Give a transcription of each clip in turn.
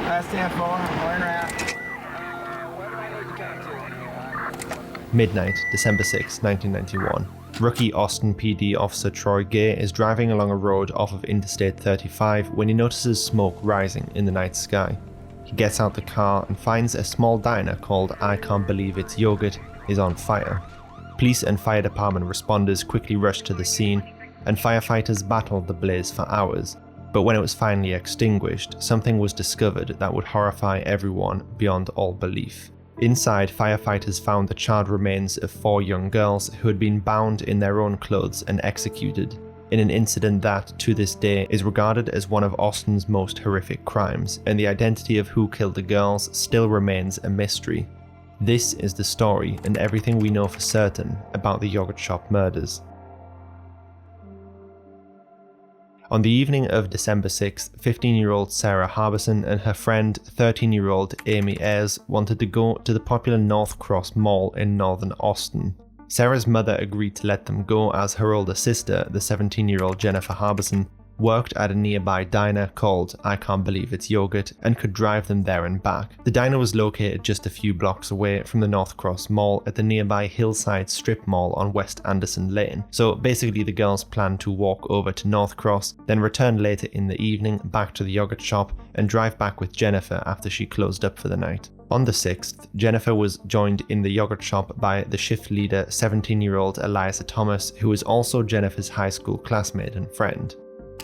Last 10-4, one route. Midnight, December 6, 1991. Rookie Austin PD officer Troy Gay is driving along a road off of Interstate 35 when he notices smoke rising in the night sky. He gets out the car and finds a small diner called I Can't Believe It's Yogurt is on fire. Police and fire department responders quickly rush to the scene, and firefighters battled the blaze for hours. But when it was finally extinguished, something was discovered that would horrify everyone beyond all belief. Inside, firefighters found the charred remains of 4 young girls who had been bound in their own clothes and executed, in an incident that, to this day, is regarded as one of Austin's most horrific crimes, and the identity of who killed the girls still remains a mystery. This is the story and everything we know for certain about the yogurt shop murders. On the evening of December 6th, 15-year-old Sarah Harbison and her friend, 13-year-old Amy Ayers, wanted to go to the popular North Cross Mall in northern Austin. Sarah's mother agreed to let them go as her older sister, the 17-year-old Jennifer Harbison, worked at a nearby diner called I Can't Believe It's Yogurt and could drive them there and back. The diner was located just a few blocks away from the North Cross Mall at the nearby Hillside Strip Mall on West Anderson Lane. So basically the girls planned to walk over to North Cross, then return later in the evening back to the yogurt shop and drive back with Jennifer after she closed up for the night. On the 6th, Jennifer was joined in the yogurt shop by the shift leader, 17-year-old Eliza Thomas, who was also Jennifer's high school classmate and friend.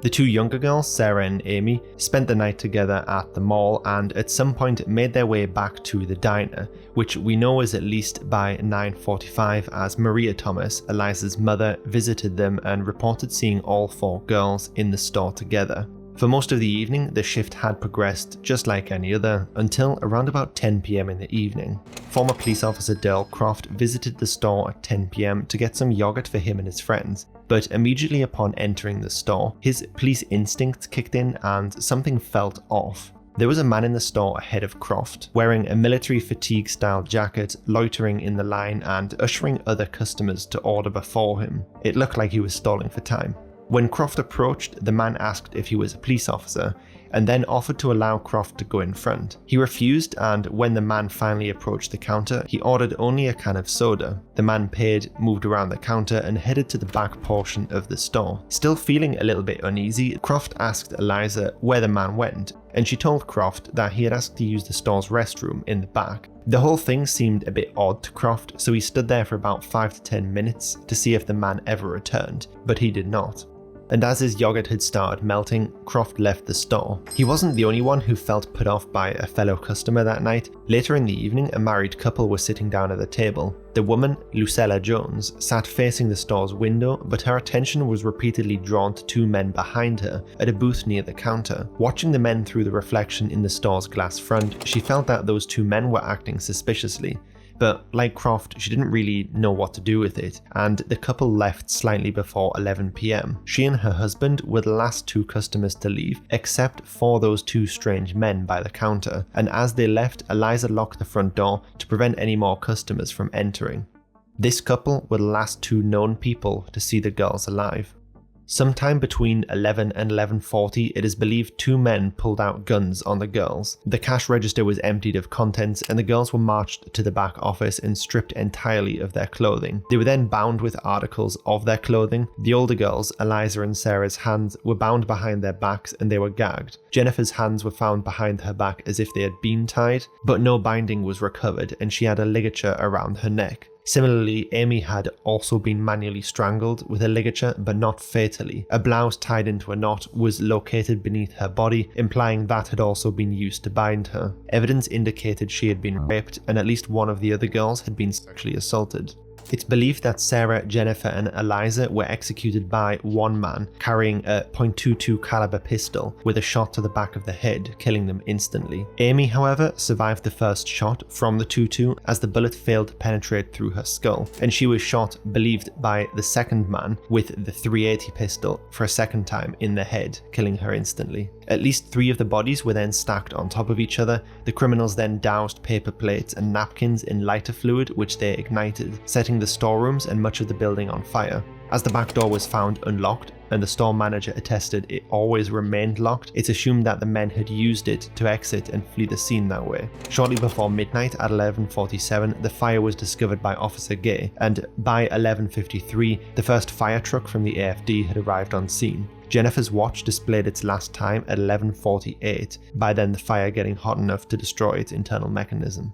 The 2 younger girls, Sarah and Amy, spent the night together at the mall and at some point made their way back to the diner, which we know is at least by 9:45 as Maria Thomas, Eliza's mother, visited them and reported seeing all 4 girls in the store together. For most of the evening, the shift had progressed just like any other, until around about 10 p.m. in the evening. Former police officer Dale Croft visited the store at 10 p.m. to get some yogurt for him and his friends, but immediately upon entering the store, his police instincts kicked in and something felt off. There was a man in the store ahead of Croft, wearing a military fatigue-style jacket, loitering in the line and ushering other customers to order before him. It looked like he was stalling for time. When Croft approached, the man asked if he was a police officer, and then offered to allow Croft to go in front. He refused, and when the man finally approached the counter, he ordered only a can of soda. The man paid, moved around the counter, and headed to the back portion of the store. Still feeling a little bit uneasy, Croft asked Eliza where the man went, and she told Croft that he had asked to use the store's restroom in the back. The whole thing seemed a bit odd to Croft, so he stood there for about 5 to 10 minutes to see if the man ever returned, but he did not. And as his yogurt had started melting, Croft left the store. He wasn't the only one who felt put off by a fellow customer that night. Later in the evening, a married couple was sitting down at the table. The woman, Lucella Jones, sat facing the store's window, but her attention was repeatedly drawn to 2 men behind her at a booth near the counter. Watching the men through the reflection in the store's glass front, she felt that those 2 men were acting suspiciously. But like Croft, she didn't really know what to do with it, and the couple left slightly before 11 p.m. She and her husband were the last 2 customers to leave, except for those 2 strange men by the counter, and as they left, Eliza locked the front door to prevent any more customers from entering. This couple were the last 2 known people to see the girls alive. Sometime between 11 and 11:40, it is believed 2 men pulled out guns on the girls. The cash register was emptied of contents and the girls were marched to the back office and stripped entirely of their clothing. They were then bound with articles of their clothing. The older girls, Eliza and Sarah's hands, were bound behind their backs and they were gagged. Jennifer's hands were found behind her back as if they had been tied, but no binding was recovered and she had a ligature around her neck. Similarly, Amy had also been manually strangled with a ligature, but not fatally. A blouse tied into a knot was located beneath her body, implying that had also been used to bind her. Evidence indicated she had been raped, and at least one of the other girls had been sexually assaulted. It's believed that Sarah, Jennifer and Eliza were executed by one man carrying a .22 caliber pistol with a shot to the back of the head, killing them instantly. Amy, however, survived the first shot from the .22 as the bullet failed to penetrate through her skull, and she was shot, believed, by the second man with the .380 pistol for a second time in the head, killing her instantly. At least 3 of the bodies were then stacked on top of each other. The criminals then doused paper plates and napkins in lighter fluid, which they ignited, setting the storerooms and much of the building on fire. As the back door was found unlocked, and the store manager attested it always remained locked, it's assumed that the men had used it to exit and flee the scene that way. Shortly before midnight at 11:47, the fire was discovered by Officer Gay, and by 11:53, the first fire truck from the AFD had arrived on scene. Jennifer's watch displayed its last time at 11:48, by then the fire getting hot enough to destroy its internal mechanism.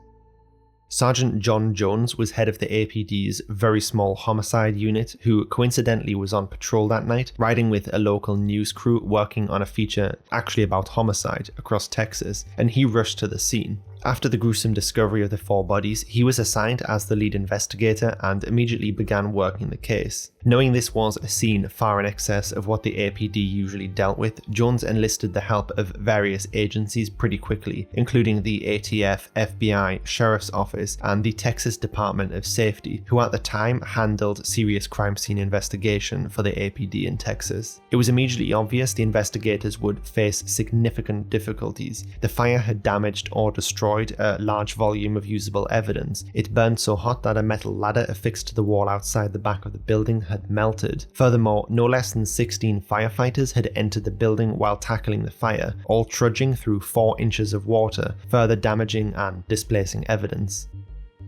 Sergeant John Jones was head of the APD's very small homicide unit, who coincidentally was on patrol that night, riding with a local news crew working on a feature actually about homicide across Texas, and he rushed to the scene. After the gruesome discovery of the 4 bodies, he was assigned as the lead investigator and immediately began working the case. Knowing this was a scene far in excess of what the APD usually dealt with, Jones enlisted the help of various agencies pretty quickly, including the ATF, FBI, Sheriff's Office, and the Texas Department of Safety, who at the time handled serious crime scene investigation for the APD in Texas. It was immediately obvious the investigators would face significant difficulties. The fire had damaged or destroyed a large volume of usable evidence. It burned so hot that a metal ladder affixed to the wall outside the back of the building had melted. Furthermore, no less than 16 firefighters had entered the building while tackling the fire, all trudging through 4 inches of water, further damaging and displacing evidence.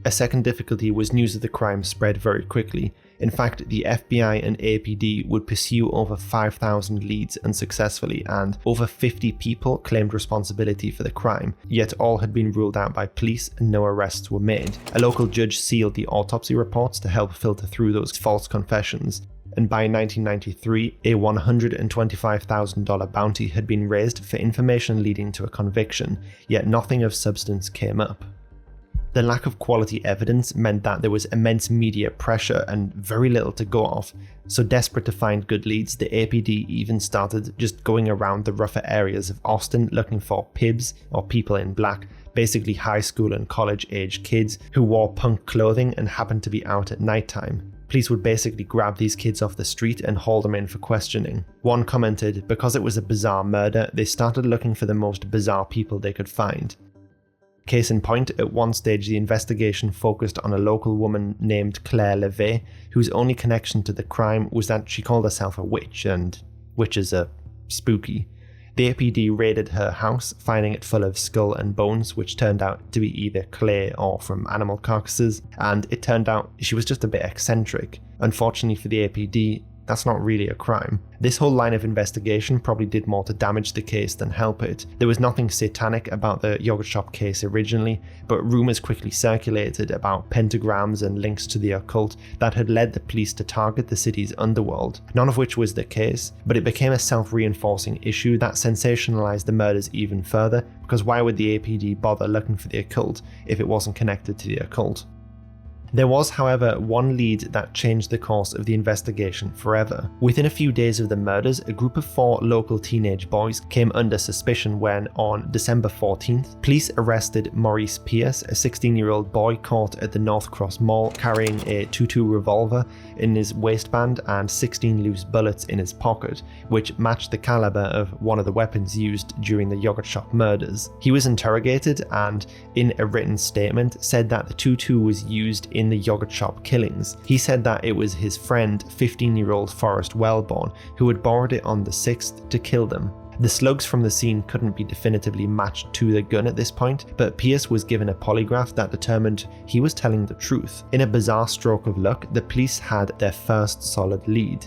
A second difficulty was news of the crime spread very quickly. In fact, the FBI and APD would pursue over 5,000 leads unsuccessfully, and over 50 people claimed responsibility for the crime, yet all had been ruled out by police and no arrests were made. A local judge sealed the autopsy reports to help filter through those false confessions, and by 1993, a $125,000 bounty had been raised for information leading to a conviction, yet nothing of substance came up. The lack of quality evidence meant that there was immense media pressure and very little to go off, so desperate to find good leads, the APD even started just going around the rougher areas of Austin looking for pibs, or people in black, basically high school and college age kids who wore punk clothing and happened to be out at nighttime. Police would basically grab these kids off the street and haul them in for questioning. One commented, because it was a bizarre murder, they started looking for the most bizarre people they could find. Case in point, at one stage the investigation focused on a local woman named Claire LeVay, whose only connection to the crime was that she called herself a witch, and witches are spooky. The APD raided her house, finding it full of skull and bones, which turned out to be either clay or from animal carcasses, and it turned out she was just a bit eccentric. Unfortunately for the APD, that's not really a crime. This whole line of investigation probably did more to damage the case than help it. There was nothing satanic about the yogurt shop case originally, but rumours quickly circulated about pentagrams and links to the occult that had led the police to target the city's underworld, none of which was the case, but it became a self-reinforcing issue that sensationalised the murders even further, because why would the APD bother looking for the occult if it wasn't connected to the occult? There was, however, one lead that changed the course of the investigation forever. Within a few days of the murders, a group of 4 local teenage boys came under suspicion when, on December 14th, police arrested Maurice Pierce, a 16-year-old boy caught at the North Cross Mall carrying a .22 revolver in his waistband and 16 loose bullets in his pocket, which matched the caliber of one of the weapons used during the yogurt shop murders. He was interrogated and, in a written statement, said that the .22 was used in the yogurt shop killings. He said that it was his friend, 15-year-old Forrest Wellborn, who had borrowed it on the 6th to kill them. The slugs from the scene couldn't be definitively matched to the gun at this point, but Pierce was given a polygraph that determined he was telling the truth. In a bizarre stroke of luck, the police had their first solid lead.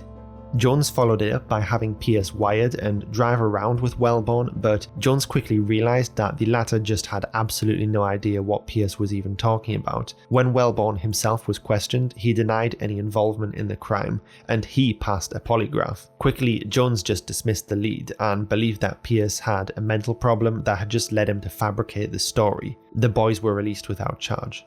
Jones followed it up by having Pierce wired and drive around with Wellborn, but Jones quickly realised that the latter just had absolutely no idea what Pierce was even talking about. When Wellborn himself was questioned, he denied any involvement in the crime, and he passed a polygraph. Quickly, Jones just dismissed the lead and believed that Pierce had a mental problem that had just led him to fabricate the story. The boys were released without charge.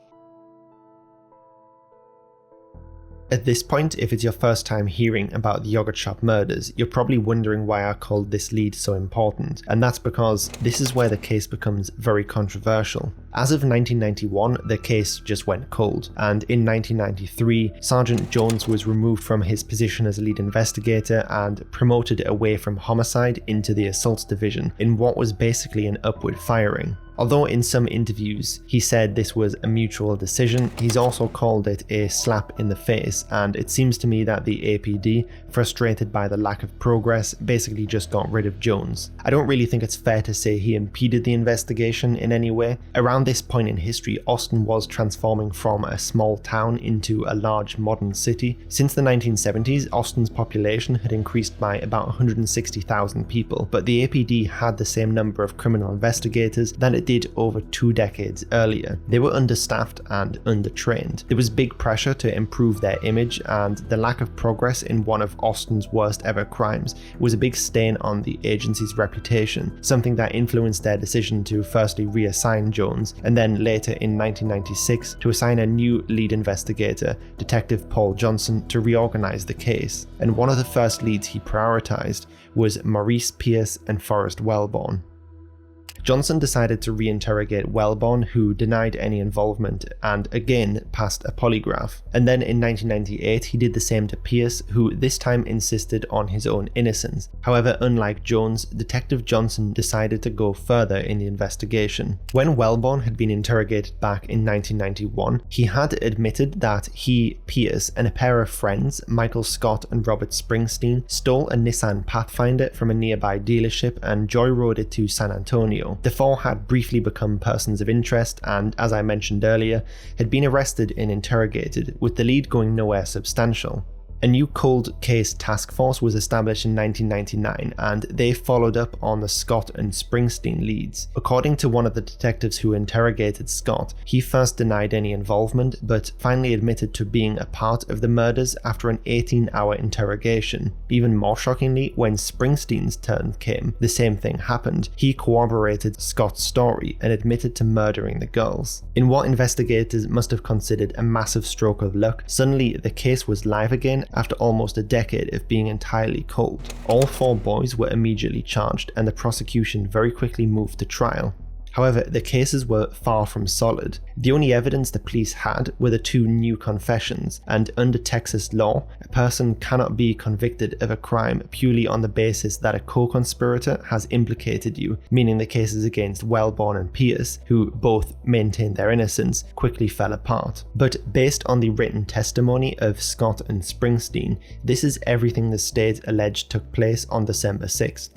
At this point, if it's your first time hearing about the yogurt shop murders, you're probably wondering why I called this lead so important, and that's because this is where the case becomes very controversial. As of 1991, the case just went cold, and in 1993, Sergeant Jones was removed from his position as lead investigator and promoted away from homicide into the assaults division in what was basically an upward firing. Although in some interviews he said this was a mutual decision, he's also called it a slap in the face, and it seems to me that the APD, frustrated by the lack of progress, basically just got rid of Jones. I don't really think it's fair to say he impeded the investigation in any way. Around this point in history, Austin was transforming from a small town into a large modern city. Since the 1970s, Austin's population had increased by about 160,000 people, but the APD had the same number of criminal investigators that it did over 2 decades earlier. They were understaffed and undertrained. There was big pressure to improve their image, and the lack of progress in one of Austin's worst ever crimes was a big stain on the agency's reputation, something that influenced their decision to firstly reassign Jones, and then later in 1996 to assign a new lead investigator, Detective Paul Johnson, to reorganize the case. And one of the first leads he prioritized was Maurice Pierce and Forrest Wellborn. Johnson decided to reinterrogate Wellborn, who denied any involvement and again passed a polygraph. And then in 1998 he did the same to Pierce, who this time insisted on his own innocence. However, unlike Jones, Detective Johnson decided to go further in the investigation. When Wellborn had been interrogated back in 1991, he had admitted that he, Pierce, and a pair of friends, Michael Scott and Robert Springsteen, stole a Nissan Pathfinder from a nearby dealership and joyroaded it to San Antonio. The four had briefly become persons of interest and, as I mentioned earlier, had been arrested and interrogated, with the lead going nowhere substantial. A new cold case task force was established in 1999, and they followed up on the Scott and Springsteen leads. According to one of the detectives who interrogated Scott, he first denied any involvement, but finally admitted to being a part of the murders after an 18-hour interrogation. Even more shockingly, when Springsteen's turn came, the same thing happened. He corroborated Scott's story and admitted to murdering the girls. In what investigators must have considered a massive stroke of luck, suddenly the case was live again after almost a decade of being entirely cold. All 4 boys were immediately charged, and the prosecution very quickly moved to trial. However, the cases were far from solid. The only evidence the police had were the 2 new confessions, and under Texas law, a person cannot be convicted of a crime purely on the basis that a co-conspirator has implicated you, meaning the cases against Wellborn and Pierce, who both maintained their innocence, quickly fell apart. But based on the written testimony of Scott and Springsteen, this is everything the state alleged took place on December 6th.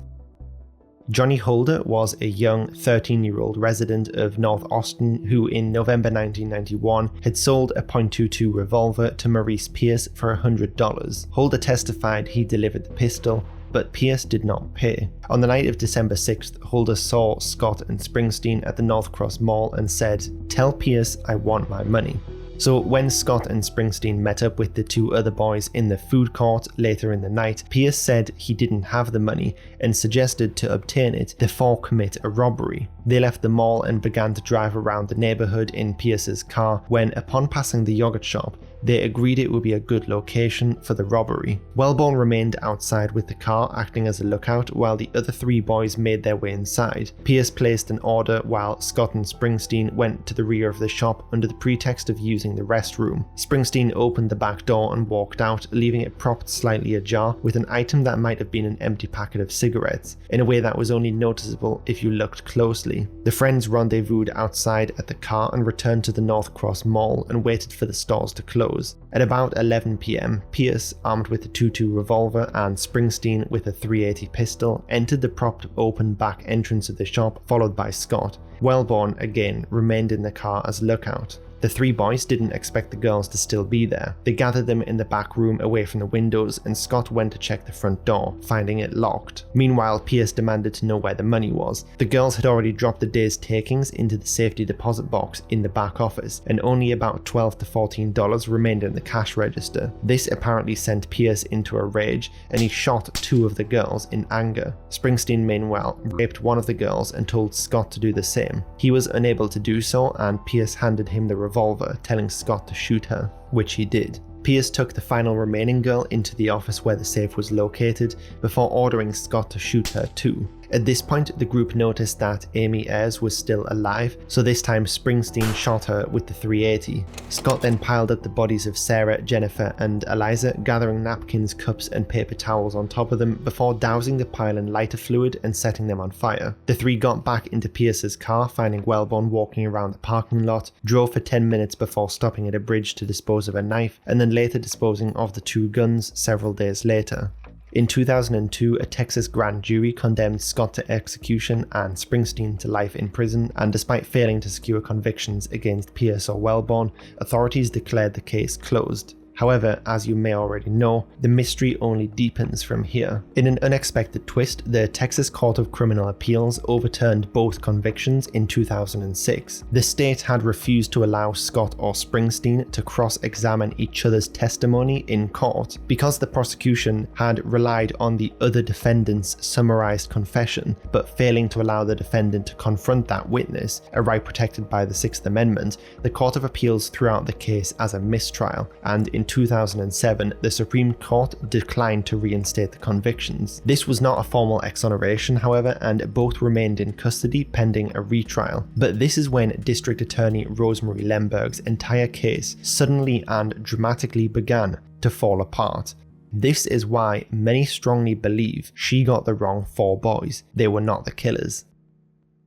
Johnny Holder was a young 13-year-old resident of North Austin who in November 1991 had sold a .22 revolver to Maurice Pierce for $100. Holder testified he delivered the pistol, but Pierce did not pay. On the night of December 6th, Holder saw Scott and Springsteen at the North Cross Mall and said, "Tell Pierce I want my money." So when Scott and Springsteen met up with the 2 other boys in the food court later in the night, Pierce said he didn't have the money and suggested to obtain it, the 4 commit a robbery. They left the mall and began to drive around the neighborhood in Pierce's car when, upon passing the yogurt shop, they agreed it would be a good location for the robbery. Wellborn remained outside with the car acting as a lookout while the other 3 boys made their way inside. Pierce placed an order while Scott and Springsteen went to the rear of the shop under the pretext of using the restroom. Springsteen opened the back door and walked out, leaving it propped slightly ajar with an item that might have been an empty packet of cigarettes, in a way that was only noticeable if you looked closely. The friends rendezvoused outside at the car and returned to the North Cross Mall and waited for the stores to close. At about 11 p.m, Pierce, armed with a .22 revolver, and Springsteen with a .380 pistol, entered the propped open back entrance of the shop, followed by Scott. Wellborn, again, remained in the car as lookout. The 3 boys didn't expect the girls to still be there. They gathered them in the back room away from the windows, and Scott went to check the front door, finding it locked. Meanwhile, Pierce demanded to know where the money was. The girls had already dropped the day's takings into the safety deposit box in the back office, and only about $12 to $14 remained in the cash register. This apparently sent Pierce into a rage, and he shot 2 of the girls in anger. Springsteen, meanwhile, raped one of the girls and told Scott to do the same. He was unable to do so, and Pierce handed him the revolver, telling Scott to shoot her, which he did. Pierce took the final remaining girl into the office where the safe was located before ordering Scott to shoot her too. At this point, the group noticed that Amy Ayers was still alive, so this time Springsteen shot her with the .380. Scott then piled up the bodies of Sarah, Jennifer, and Eliza, gathering napkins, cups, and paper towels on top of them before dousing the pile in lighter fluid and setting them on fire. The three got back into Pierce's car, finding Wellborn walking around the parking lot, drove for 10 minutes before stopping at a bridge to dispose of a knife, and then later disposing of the 2 guns several days later. In 2002, a Texas grand jury condemned Scott to execution and Springsteen to life in prison, and despite failing to secure convictions against Pierce or Wellborn, authorities declared the case closed. However, as you may already know, the mystery only deepens from here. In an unexpected twist, the Texas Court of Criminal Appeals overturned both convictions in 2006. The state had refused to allow Scott or Springsteen to cross-examine each other's testimony in court because the prosecution had relied on the other defendant's summarized confession, but failing to allow the defendant to confront that witness, a right protected by the Sixth Amendment. The Court of Appeals threw out the case as a mistrial, and in 2007, the Supreme Court declined to reinstate the convictions. This was not a formal exoneration, however, and both remained in custody pending a retrial. But this is when District Attorney Rosemary Lemberg's entire case suddenly and dramatically began to fall apart. This is why many strongly believe she got the wrong 4 boys. They were not the killers.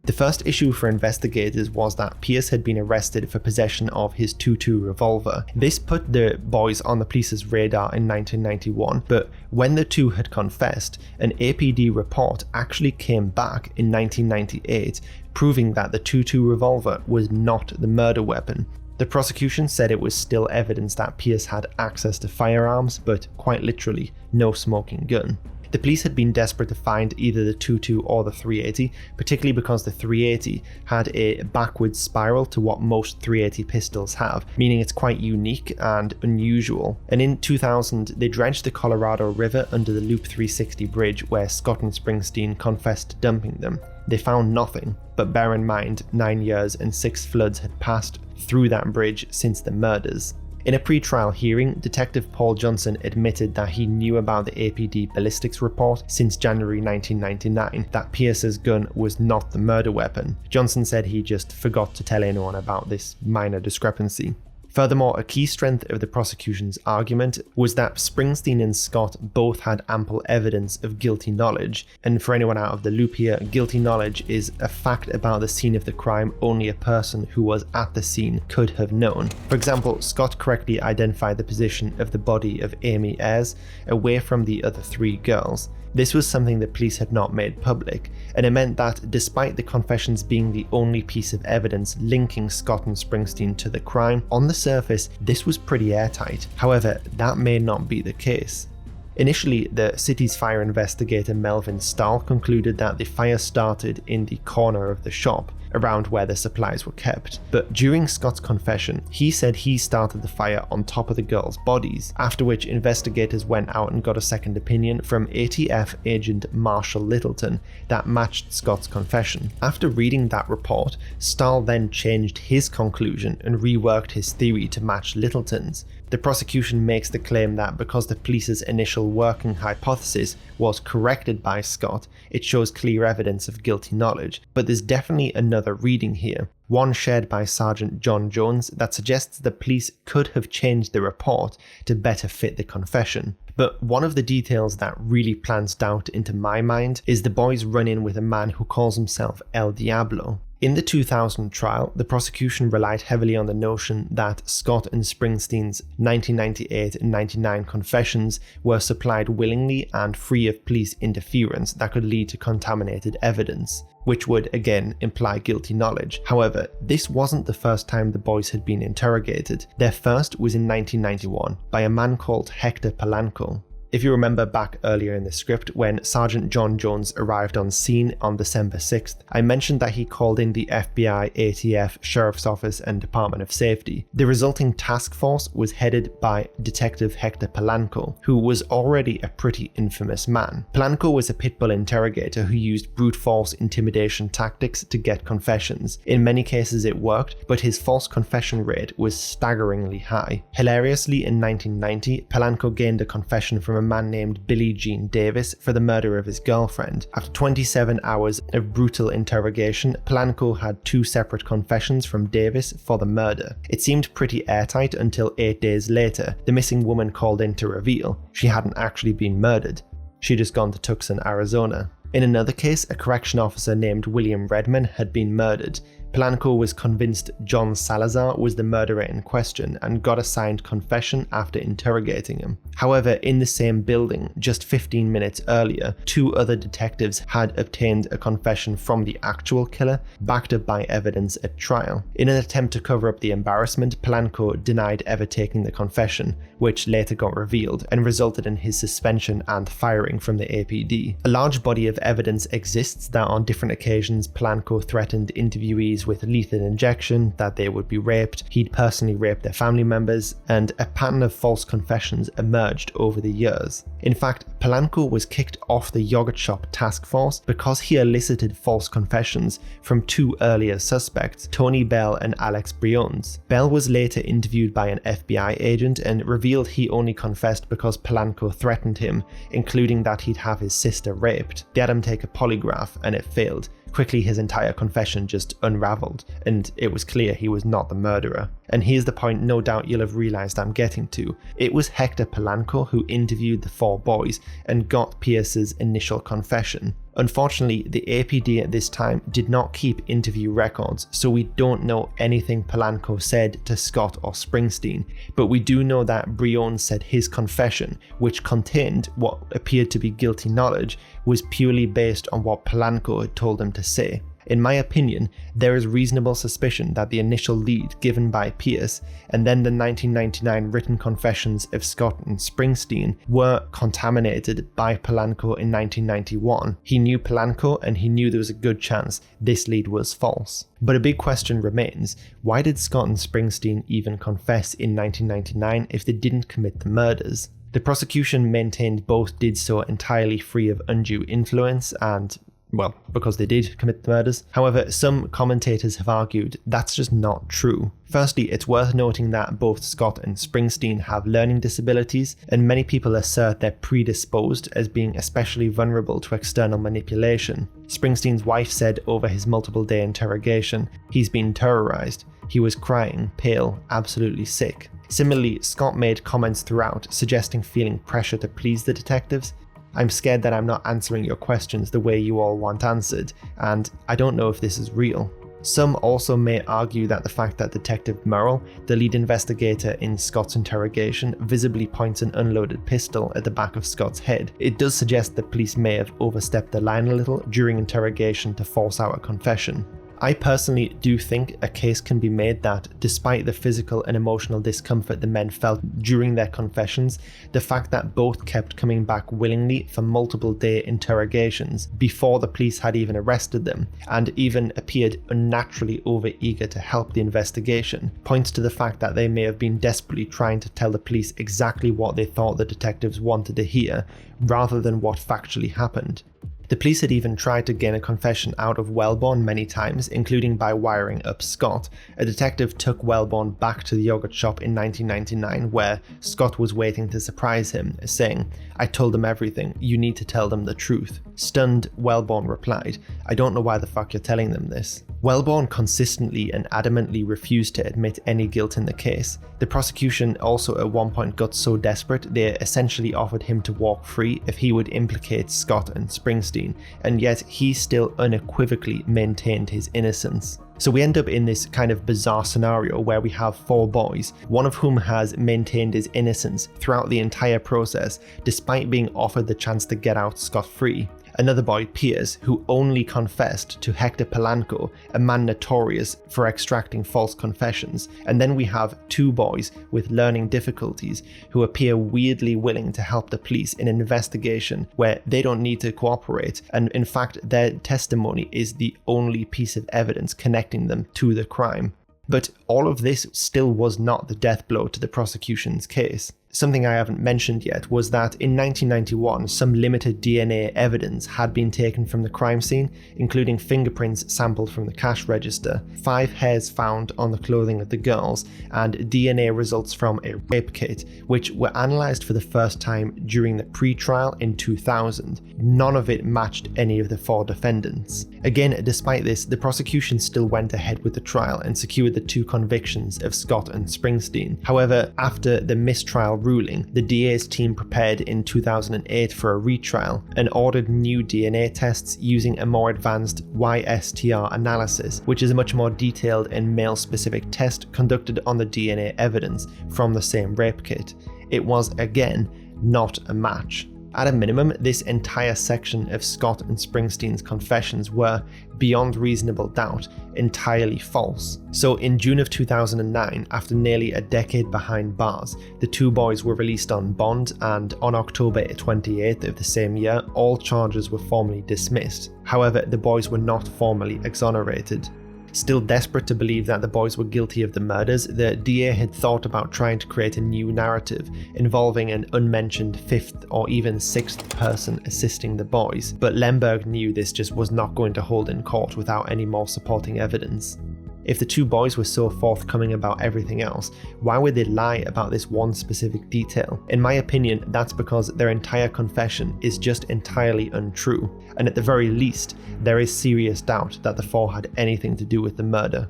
The first issue for investigators was that Pierce had been arrested for possession of his .22 revolver. This put the boys on the police's radar in 1991, but when the two had confessed, an APD report actually came back in 1998, proving that the .22 revolver was not the murder weapon. The prosecution said it was still evidence that Pierce had access to firearms, but quite literally, no smoking gun. The police had been desperate to find either the .22 or the .380, particularly because the .380 had a backwards spiral to what most .380 pistols have, meaning it's quite unique and unusual. And in 2000, they dredged the Colorado River under the Loop 360 bridge where Scott and Springsteen confessed to dumping them. They found nothing, but bear in mind, 9 years and 6 floods had passed through that bridge since the murders. In a pre-trial hearing, Detective Paul Johnson admitted that he knew about the APD ballistics report since January 1999, that Pierce's gun was not the murder weapon. Johnson said he just forgot to tell anyone about this minor discrepancy. Furthermore, a key strength of the prosecution's argument was that Springsteen and Scott both had ample evidence of guilty knowledge, and for anyone out of the loop here, guilty knowledge is a fact about the scene of the crime only a person who was at the scene could have known. For example, Scott correctly identified the position of the body of Amy Ayers away from the other 3 girls. This was something the police had not made public, and it meant that despite the confessions being the only piece of evidence linking Scott and Springsteen to the crime, on the surface this was pretty airtight. However, that may not be the case. Initially, the city's fire investigator Melvin Stahl concluded that the fire started in the corner of the shop, around where the supplies were kept. But during Scott's confession, he said he started the fire on top of the girls' bodies, after which investigators went out and got a second opinion from ATF agent Marshall Littleton that matched Scott's confession. After reading that report, Stahl then changed his conclusion and reworked his theory to match Littleton's. The prosecution makes the claim that because the police's initial working hypothesis was corrected by Scott, it shows clear evidence of guilty knowledge, but there's definitely another reading here, one shared by Sergeant John Jones, that suggests the police could have changed the report to better fit the confession. But one of the details that really plants doubt into my mind is the boys' run-in with a man who calls himself El Diablo. In the 2000 trial, the prosecution relied heavily on the notion that Scott and Springsteen's 1998 and 99 confessions were supplied willingly and free of police interference that could lead to contaminated evidence, which would again imply guilty knowledge. However, this wasn't the first time the boys had been interrogated. Their first was in 1991 by a man called Hector Palanco. If you remember back earlier in the script, when Sergeant John Jones arrived on scene on December 6th, I mentioned that he called in the FBI, ATF, Sheriff's Office and Department of Safety. The resulting task force was headed by Detective Hector Palanco, who was already a pretty infamous man. Palanco was a pitbull interrogator who used brute force intimidation tactics to get confessions. In many cases it worked, but his false confession rate was staggeringly high. Hilariously, in 1990, Palanco gained a confession from a man named Billie Jean Davis for the murder of his girlfriend. After 27 hours of brutal interrogation, Polanco had 2 separate confessions from Davis for the murder. It seemed pretty airtight until 8 days later, the missing woman called in to reveal she hadn't actually been murdered. She'd just gone to Tucson, Arizona. In another case, a correction officer named William Redman had been murdered. Polanco was convinced John Salazar was the murderer in question and got a signed confession after interrogating him. However, in the same building, just 15 minutes earlier, 2 other detectives had obtained a confession from the actual killer, backed up by evidence at trial. In an attempt to cover up the embarrassment, Polanco denied ever taking the confession, which later got revealed and resulted in his suspension and firing from the APD. A large body of evidence exists that on different occasions Polanco threatened interviewees with lethal injection, that they would be raped, he'd personally raped their family members, and a pattern of false confessions emerged over the years. In fact, Polanco was kicked off the yogurt shop task force because he elicited false confessions from 2 earlier suspects, Tony Bell and Alex Briones. Bell was later interviewed by an FBI agent and revealed he only confessed because Polanco threatened him, including that he'd have his sister raped. They had him take a polygraph and it failed. Quickly, his entire confession just unraveled, and it was clear he was not the murderer. And here's the point no doubt you'll have realised I'm getting to. It was Hector Polanco who interviewed the 4 boys and got Pierce's initial confession. Unfortunately, the APD at this time did not keep interview records, so we don't know anything Polanco said to Scott or Springsteen, but we do know that Briones said his confession, which contained what appeared to be guilty knowledge, was purely based on what Polanco had told him to say. In my opinion, there is reasonable suspicion that the initial lead given by Pierce and then the 1999 written confessions of Scott and Springsteen were contaminated by Polanco in 1991. He knew Polanco and he knew there was a good chance this lead was false. But a big question remains, why did Scott and Springsteen even confess in 1999 if they didn't commit the murders? The prosecution maintained both did so entirely free of undue influence and, well, because they did commit the murders. However, some commentators have argued that's just not true. Firstly, it's worth noting that both Scott and Springsteen have learning disabilities, and many people assert they're predisposed as being especially vulnerable to external manipulation. Springsteen's wife said over his multiple-day interrogation, "He's been terrorized. He was crying, pale, absolutely sick." Similarly, Scott made comments throughout suggesting feeling pressure to please the detectives. "I'm scared that I'm not answering your questions the way you all want answered, and I don't know if this is real." Some also may argue that the fact that Detective Murrell, the lead investigator in Scott's interrogation, visibly points an unloaded pistol at the back of Scott's head, it does suggest the police may have overstepped the line a little during interrogation to force out a confession. I personally do think a case can be made that, despite the physical and emotional discomfort the men felt during their confessions, the fact that both kept coming back willingly for multiple-day interrogations before the police had even arrested them, and even appeared unnaturally overeager to help the investigation, points to the fact that they may have been desperately trying to tell the police exactly what they thought the detectives wanted to hear, rather than what factually happened. The police had even tried to gain a confession out of Wellborn many times, including by wiring up Scott. A detective took Wellborn back to the yogurt shop in 1999 where Scott was waiting to surprise him, saying, "I told them everything, you need to tell them the truth." Stunned, Wellborn replied, "I don't know why the fuck you're telling them this." Wellborn consistently and adamantly refused to admit any guilt in the case. The prosecution also at one point got so desperate they essentially offered him to walk free if he would implicate Scott and Springsteen, and yet he still unequivocally maintained his innocence. So we end up in this kind of bizarre scenario where we have 4 boys, one of whom has maintained his innocence throughout the entire process despite being offered the chance to get out scot-free. Another boy, Pierce, who only confessed to Hector Polanco, a man notorious for extracting false confessions. And then we have 2 boys with learning difficulties who appear weirdly willing to help the police in an investigation where they don't need to cooperate, and in fact their testimony is the only piece of evidence connecting them to the crime. But all of this still was not the death blow to the prosecution's case. Something I haven't mentioned yet was that in 1991, some limited DNA evidence had been taken from the crime scene, including fingerprints sampled from the cash register, 5 hairs found on the clothing of the girls, and DNA results from a rape kit, which were analysed for the first time during the pre-trial in 2000. None of it matched any of the 4 defendants. Again, despite this, the prosecution still went ahead with the trial and secured the 2 convictions of Scott and Springsteen. However, after the mistrial ruling, the DA's team prepared in 2008 for a retrial and ordered new DNA tests using a more advanced YSTR analysis, which is a much more detailed and male-specific test conducted on the DNA evidence from the same rape kit. It was, again, not a match. At a minimum, this entire section of Scott and Springsteen's confessions were, beyond reasonable doubt, entirely false. So in June of 2009, after nearly a decade behind bars, the 2 boys were released on bond, and on October 28th of the same year, all charges were formally dismissed. However, the boys were not formally exonerated. Still desperate to believe that the boys were guilty of the murders, the DA had thought about trying to create a new narrative involving an unmentioned 5th or even 6th person assisting the boys, but Lemberg knew this just was not going to hold in court without any more supporting evidence. If the 2 boys were so forthcoming about everything else, why would they lie about this one specific detail? In my opinion, that's because their entire confession is just entirely untrue, and at the very least, there is serious doubt that the 4 had anything to do with the murder.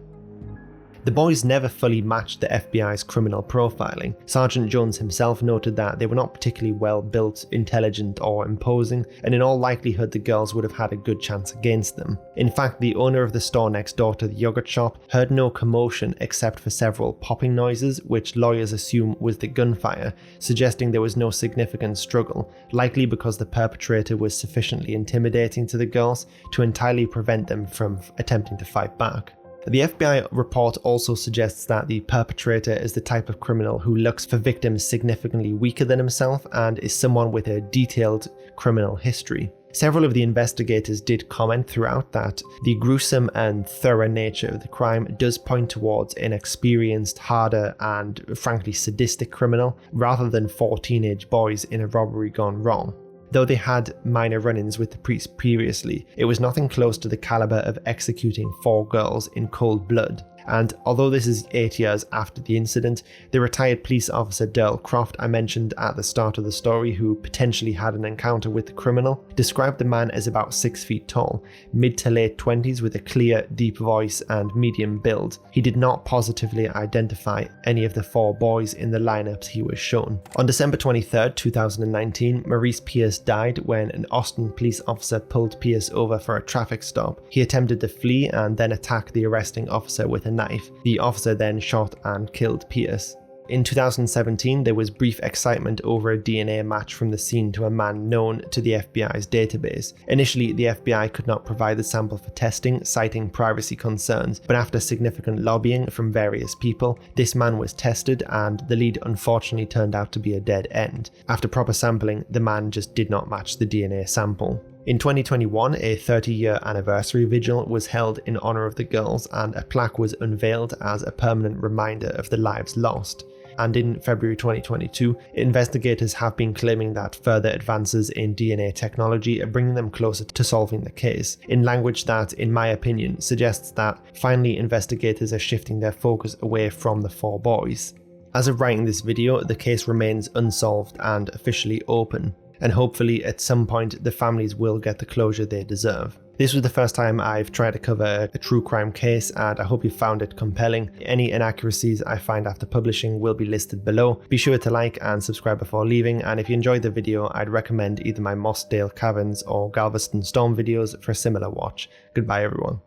The boys never fully matched the FBI's criminal profiling. Sergeant Jones himself noted that they were not particularly well built, intelligent, or imposing, and in all likelihood the girls would have had a good chance against them. In fact, the owner of the store next door to the yogurt shop heard no commotion except for several popping noises, which lawyers assume was the gunfire, suggesting there was no significant struggle, likely because the perpetrator was sufficiently intimidating to the girls to entirely prevent them from attempting to fight back. The FBI report also suggests that the perpetrator is the type of criminal who looks for victims significantly weaker than himself and is someone with a detailed criminal history. Several of the investigators did comment throughout that the gruesome and thorough nature of the crime does point towards an experienced, harder, and frankly sadistic criminal, rather than 4 teenage boys in a robbery gone wrong. Though they had minor run-ins with the priest previously, it was nothing close to the caliber of executing 4 girls in cold blood. And although this is 8 years after the incident, the retired police officer Derl Croft I mentioned at the start of the story, who potentially had an encounter with the criminal, described the man as about 6 feet tall, mid to late 20s with a clear, deep voice and medium build. He did not positively identify any of the 4 boys in the lineups he was shown. On December 23, 2019, Maurice Pierce died when an Austin police officer pulled Pierce over for a traffic stop. He attempted to flee and then attack the arresting officer with a knife. The officer then shot and killed Pierce. In 2017, there was brief excitement over a DNA match from the scene to a man known to the FBI's database. Initially, the FBI could not provide the sample for testing, citing privacy concerns, but after significant lobbying from various people, this man was tested and the lead unfortunately turned out to be a dead end. After proper sampling, the man just did not match the DNA sample. In 2021, a 30-year anniversary vigil was held in honor of the girls, and a plaque was unveiled as a permanent reminder of the lives lost. And in February 2022, investigators have been claiming that further advances in DNA technology are bringing them closer to solving the case, in language that, in my opinion, suggests that finally investigators are shifting their focus away from the 4 boys. As of writing this video, the case remains unsolved and officially open, and hopefully at some point the families will get the closure they deserve. This was the first time I've tried to cover a true crime case, and I hope you found it compelling. Any inaccuracies I find after publishing will be listed below. Be sure to like and subscribe before leaving, and if you enjoyed the video, I'd recommend either my Mossdale Caverns or Galveston Storm videos for a similar watch. Goodbye everyone.